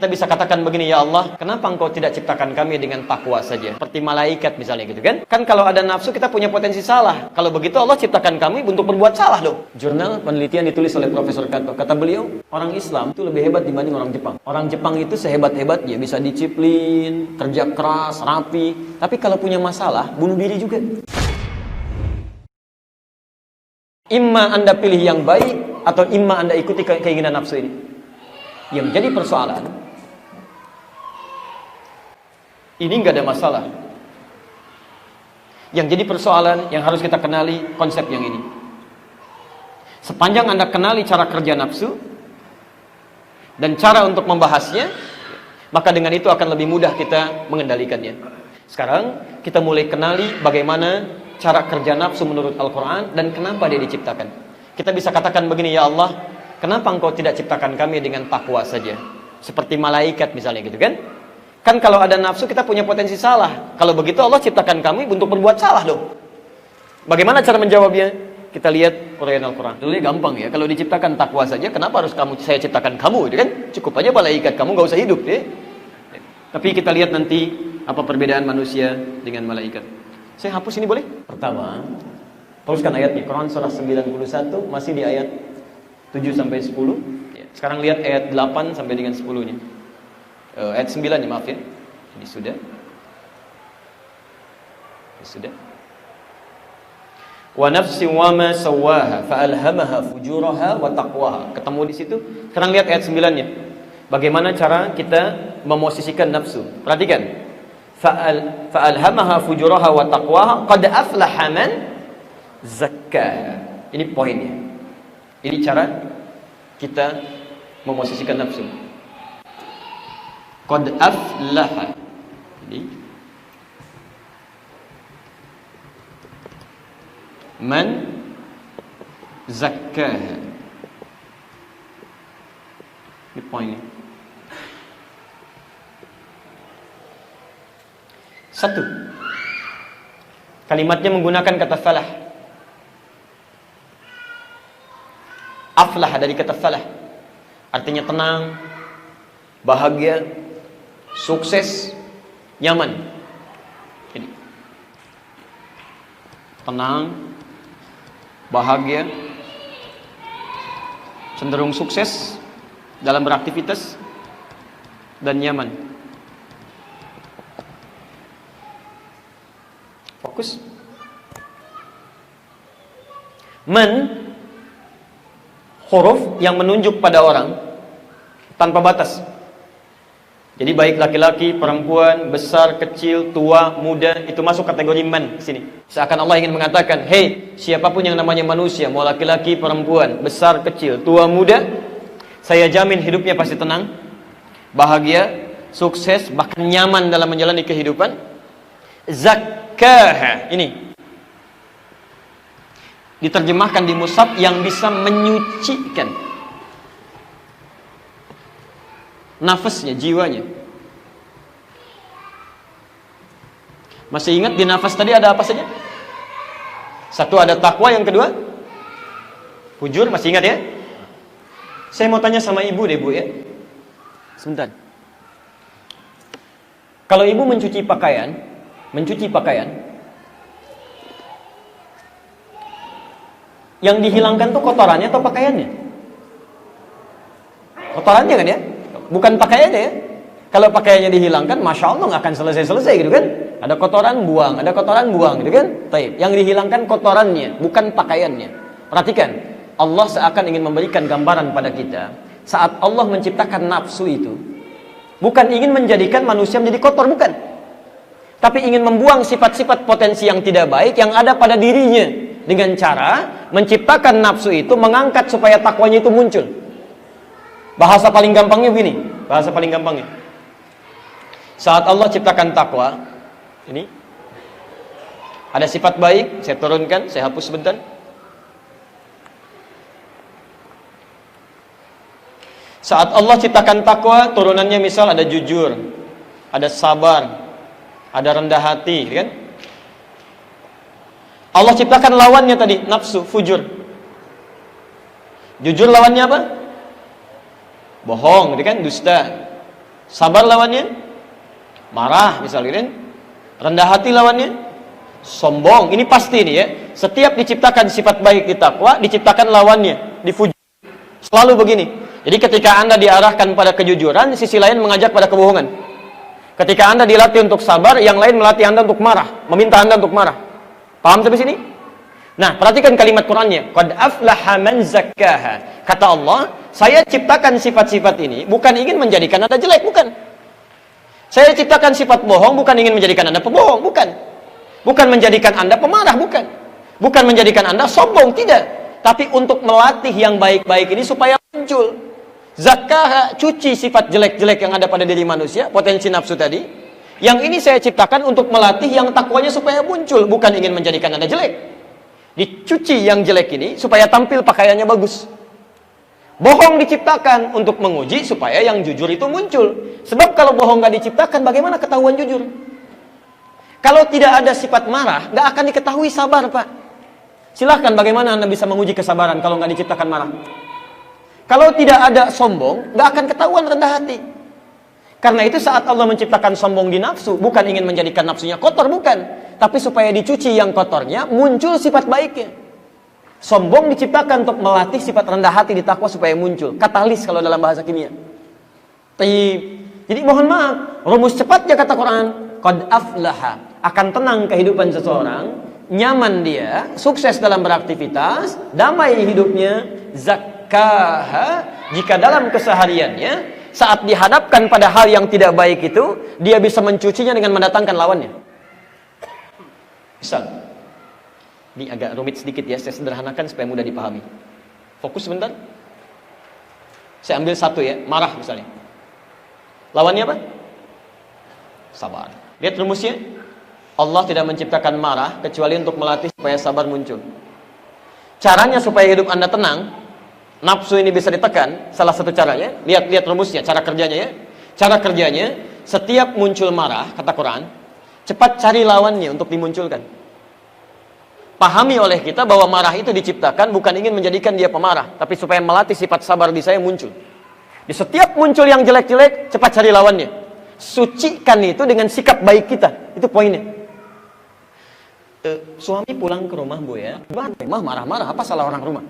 Kita bisa katakan begini, ya Allah, kenapa engkau tidak ciptakan kami dengan takwa saja? Seperti malaikat misalnya gitu kan? Kan kalau ada nafsu kita punya potensi salah. Kalau begitu Allah ciptakan kami untuk berbuat salah dong. Jurnal penelitian ditulis oleh Profesor Kato. Kata beliau, orang Islam itu lebih hebat dibanding orang Jepang. Orang Jepang itu sehebat-hebatnya, bisa disiplin, kerja keras, rapi. Tapi kalau punya masalah, bunuh diri juga. Imma Anda pilih yang baik, atau imma Anda ikuti keinginan nafsu ini. Yang menjadi persoalan, ini nggak ada masalah. Yang jadi persoalan yang harus kita kenali konsep yang ini. Sepanjang Anda kenali cara kerja nafsu dan cara untuk membahasnya, maka dengan itu akan lebih mudah kita mengendalikannya. Sekarang kita mulai kenali bagaimana cara kerja nafsu menurut Al-Quran dan kenapa dia diciptakan. Kita bisa katakan begini, ya Allah, kenapa engkau tidak ciptakan kami dengan takwa saja? Seperti malaikat misalnya gitu kan? Kan kalau ada nafsu kita punya potensi salah. Kalau begitu Allah ciptakan kami untuk berbuat salah dong. Bagaimana cara menjawabnya? Kita lihat uraian Al-Quran. Dulu gampang ya. Kalau diciptakan takwa saja, kenapa harus saya ciptakan kamu? Gitu kan? Cukup aja malaikat, kamu gak usah hidup ya. Tapi kita lihat nanti apa perbedaan manusia dengan malaikat. Saya hapus ini boleh? Pertama, teruskan ayatnya. Quran surah 91 masih di ayat 7 sampai 10. Sekarang lihat ayat 8 sampai dengan 10-nya. Ayat 9 ya, maaf ya. Ini sudah. Ini sudah. Wa nafsin wa ma sawwaha fa alhamaha fujuraha wa taqwaha. Ketemu di situ. Sekarang lihat ayat 9-nya. Bagaimana cara kita memosisikan nafsu? Perhatikan. Fa alhamaha fujuraha wa taqwaha qad aflaha man zakkaha. Ini poinnya. Ini cara kita memosisikan nafsu. Qad aflaha. Jadi man zakkaha. Ini poinnya. Satu, kalimatnya menggunakan kata falah. Aflah dari kata falah, artinya tenang, bahagia, sukses, nyaman. Jadi, tenang, bahagia, cenderung sukses dalam beraktivitas, dan nyaman. Fokus. Man, huruf yang menunjuk pada orang tanpa batas. Jadi baik laki-laki, perempuan, besar, kecil, tua, muda, itu masuk kategori man sini. Seakan Allah ingin mengatakan, hey, siapapun yang namanya manusia, mau laki-laki, perempuan, besar, kecil, tua, muda, saya jamin hidupnya pasti tenang, bahagia, sukses, bahkan nyaman dalam menjalani kehidupan. Zakkaha, ini diterjemahkan di mushaf yang bisa menyucikan nafasnya, jiwanya. Masih ingat di nafas tadi ada apa saja? Satu, ada takwa, yang kedua fujur, masih ingat ya? Saya mau tanya sama ibu deh, Bu ya. Sebentar. Kalau ibu mencuci pakaian, yang dihilangkan tuh kotorannya atau pakaiannya? Kotorannya kan ya? Bukan pakaiannya ya? Kalau pakaiannya dihilangkan, Masya Allah nggak akan selesai-selesai gitu kan? Ada kotoran buang gitu kan? Taib. Yang dihilangkan kotorannya, bukan pakaiannya. Perhatikan, Allah seakan ingin memberikan gambaran pada kita. Saat Allah menciptakan nafsu itu, bukan ingin menjadikan manusia menjadi kotor, bukan. Tapi ingin membuang sifat-sifat potensi yang tidak baik yang ada pada dirinya. Dengan cara menciptakan nafsu itu, mengangkat supaya takwanya itu muncul. Bahasa paling gampangnya begini. Saat Allah ciptakan takwa, ini ada sifat baik, saya turunkan, saya hapus sebentar. Saat Allah ciptakan takwa, turunannya misal ada jujur, ada sabar, ada rendah hati, kan? Allah ciptakan lawannya tadi, nafsu, fujur. Jujur lawannya apa? Bohong, kan? Dusta. Sabar lawannya marah misalnya kan. Rendah hati lawannya sombong. Ini pasti nih ya. Setiap diciptakan sifat baik di takwa, diciptakan lawannya, dipuji. Selalu begini. Jadi ketika Anda diarahkan pada kejujuran, sisi lain mengajak pada kebohongan. Ketika Anda dilatih untuk sabar, yang lain melatih Anda untuk marah, meminta Anda untuk marah. Paham sampai sini? Nah, perhatikan kalimat Qur'annya. Qad aflaha man zakkaha. Kata Allah, saya ciptakan sifat-sifat ini bukan ingin menjadikan Anda jelek, bukan. Saya ciptakan sifat bohong bukan ingin menjadikan Anda pembohong, bukan. Bukan menjadikan Anda pemarah, bukan. Bukan menjadikan Anda sombong, tidak. Tapi untuk melatih yang baik-baik ini supaya muncul. Zakkaha, cuci sifat jelek-jelek yang ada pada diri manusia, potensi nafsu tadi. Yang ini saya ciptakan untuk melatih yang takwanya supaya muncul, bukan ingin menjadikan Anda jelek. Dicuci yang jelek ini supaya tampil pakaiannya bagus. Bohong diciptakan untuk menguji supaya yang jujur itu muncul. Sebab kalau bohong nggak diciptakan, bagaimana ketahuan jujur? Kalau tidak ada sifat marah, nggak akan diketahui sabar, Pak. Silahkan, bagaimana Anda bisa menguji kesabaran kalau nggak diciptakan marah? Kalau tidak ada sombong, nggak akan ketahuan rendah hati. Karena itu saat Allah menciptakan sombong di nafsu, bukan ingin menjadikan nafsunya kotor, bukan. Tapi supaya dicuci yang kotornya, muncul sifat baiknya. Sombong diciptakan untuk melatih sifat rendah hati di takwa supaya muncul. Katalis kalau dalam bahasa kimia. Jadi mohon maaf, rumus cepatnya kata Quran, qad aflaha, akan tenang kehidupan seseorang, nyaman dia, sukses dalam beraktivitas, damai hidupnya, zakkaha, jika dalam kesehariannya saat dihadapkan pada hal yang tidak baik itu, dia bisa mencucinya dengan mendatangkan lawannya. Misal, ini agak rumit sedikit ya, saya sederhanakan supaya mudah dipahami. Fokus sebentar. Saya ambil satu ya, marah misalnya. Lawannya apa? Sabar. Lihat rumusnya. Allah tidak menciptakan marah kecuali untuk melatih supaya sabar muncul. Caranya supaya hidup Anda tenang, nafsu ini bisa ditekan, salah satu caranya, lihat rumusnya, cara kerjanya ya. Cara kerjanya, setiap muncul marah, kata Quran, cepat cari lawannya untuk dimunculkan. Pahami oleh kita bahwa marah itu diciptakan bukan ingin menjadikan dia pemarah, tapi supaya melatih sifat sabar di saya muncul. Di setiap muncul yang jelek-jelek, cepat cari lawannya. Sucikan itu dengan sikap baik kita. Itu poinnya. Suami pulang ke rumah, Bu ya. Rumah marah-marah, apa salah orang rumah?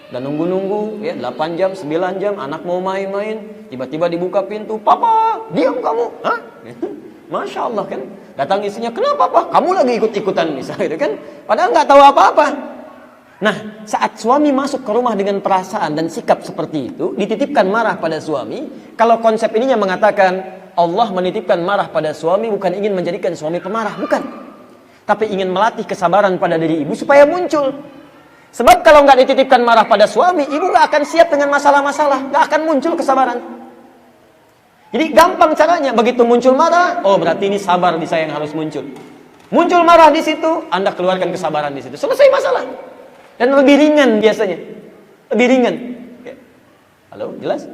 Dan nunggu-nunggu ya 8 jam, 9 jam, anak mau main-main, tiba-tiba dibuka pintu, "Papa, diam kamu." Hah? Masya Allah kan. Datang istrinya, "Kenapa, Pak? Kamu lagi ikut-ikutan," misalnya gitu kan. Padahal nggak tahu apa-apa. Nah, saat suami masuk ke rumah dengan perasaan dan sikap seperti itu, dititipkan marah pada suami. Kalau konsep ininya mengatakan Allah menitipkan marah pada suami bukan ingin menjadikan suami pemarah, bukan. Tapi ingin melatih kesabaran pada diri ibu supaya muncul. Sebab kalau nggak dititipkan marah pada suami, ibu nggak akan siap dengan masalah-masalah, nggak akan muncul kesabaran. Jadi gampang caranya, begitu muncul marah, oh berarti ini sabar di saya yang harus muncul. Muncul marah di situ, Anda keluarkan kesabaran di situ, selesai masalah. Dan lebih ringan biasanya, lebih ringan. Halo, jelas?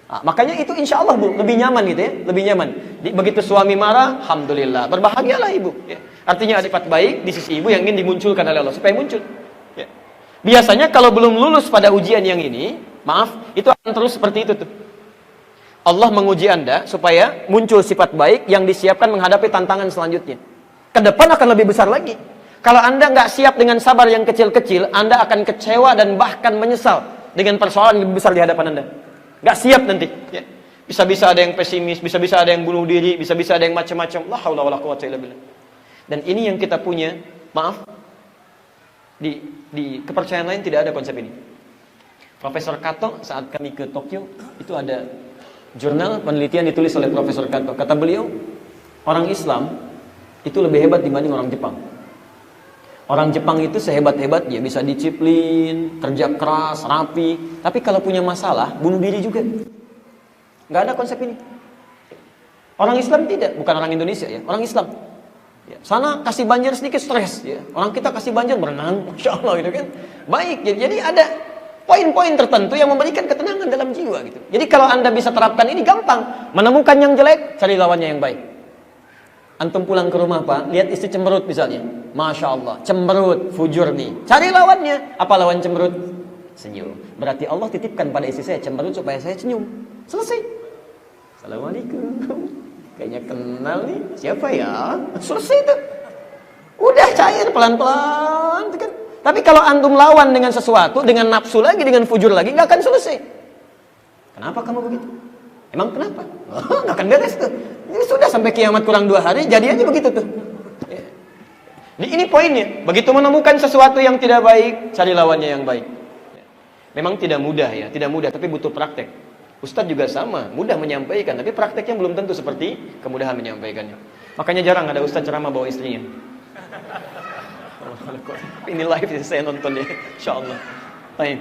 Nah, makanya itu insya Allah Bu, lebih nyaman gitu ya, lebih nyaman. Begitu suami marah, alhamdulillah, berbahagialah ibu. Ya. Artinya ada sifat baik di sisi ibu yang ingin dimunculkan oleh Allah supaya muncul. Ya. Biasanya kalau belum lulus pada ujian yang ini, maaf, itu akan terus seperti itu tuh. Allah menguji Anda supaya muncul sifat baik yang disiapkan menghadapi tantangan selanjutnya. Ke depan akan lebih besar lagi. Kalau Anda nggak siap dengan sabar yang kecil-kecil, Anda akan kecewa dan bahkan menyesal dengan persoalan yang lebih besar di hadapan Anda. Nggak siap nanti. Ya. Bisa-bisa ada yang pesimis, bisa-bisa ada yang bunuh diri, bisa-bisa ada yang macam-macam. La haula wala quwwata illa billah. Dan ini yang kita punya, maaf, di kepercayaan lain tidak ada konsep ini. Profesor Kato saat kami ke Tokyo, itu ada jurnal penelitian ditulis oleh Profesor Kato. Kata beliau, orang Islam itu lebih hebat dibanding orang Jepang. Orang Jepang itu sehebat-hebat dia bisa disiplin, kerja keras, rapi. Tapi kalau punya masalah, bunuh diri juga. Nggak ada konsep ini. Orang Islam tidak, bukan orang Indonesia ya, orang Islam. Ya, sana kasih banjir sedikit stres. Ya. Orang kita kasih banjir berenang, Masya Allah gitu kan. Baik, jadi ada poin-poin tertentu yang memberikan ketenangan dalam jiwa gitu. Jadi kalau Anda bisa terapkan ini gampang. Menemukan yang jelek, cari lawannya yang baik. Antum pulang ke rumah Pak, lihat istri cemberut misalnya. Masya Allah, cemberut, fujur nih. Cari lawannya. Apa lawan cemberut? Senyum. Berarti Allah titipkan pada istri saya cemberut supaya saya senyum. Selesai. Assalamualaikum. Kayaknya kenal nih. Siapa ya? Selesai itu. Udah cair pelan-pelan kan. Tapi kalau antum lawan dengan sesuatu, dengan nafsu lagi, dengan fujur lagi, nggak akan selesai. Kenapa kamu begitu? Emang kenapa? Nggak akan beres tuh. Ini sudah sampai kiamat kurang 2 hari, jadi aja begitu tuh. Ini poinnya. Begitu menemukan sesuatu yang tidak baik, cari lawannya yang baik. Memang tidak mudah ya, tidak mudah, tapi butuh praktek. Ustadz juga sama, mudah menyampaikan, tapi prakteknya belum tentu seperti kemudahan menyampaikannya. Makanya jarang ada ustadz ceramah bawa istrinya. Ini live saya nonton ya, insya Allah. Baik.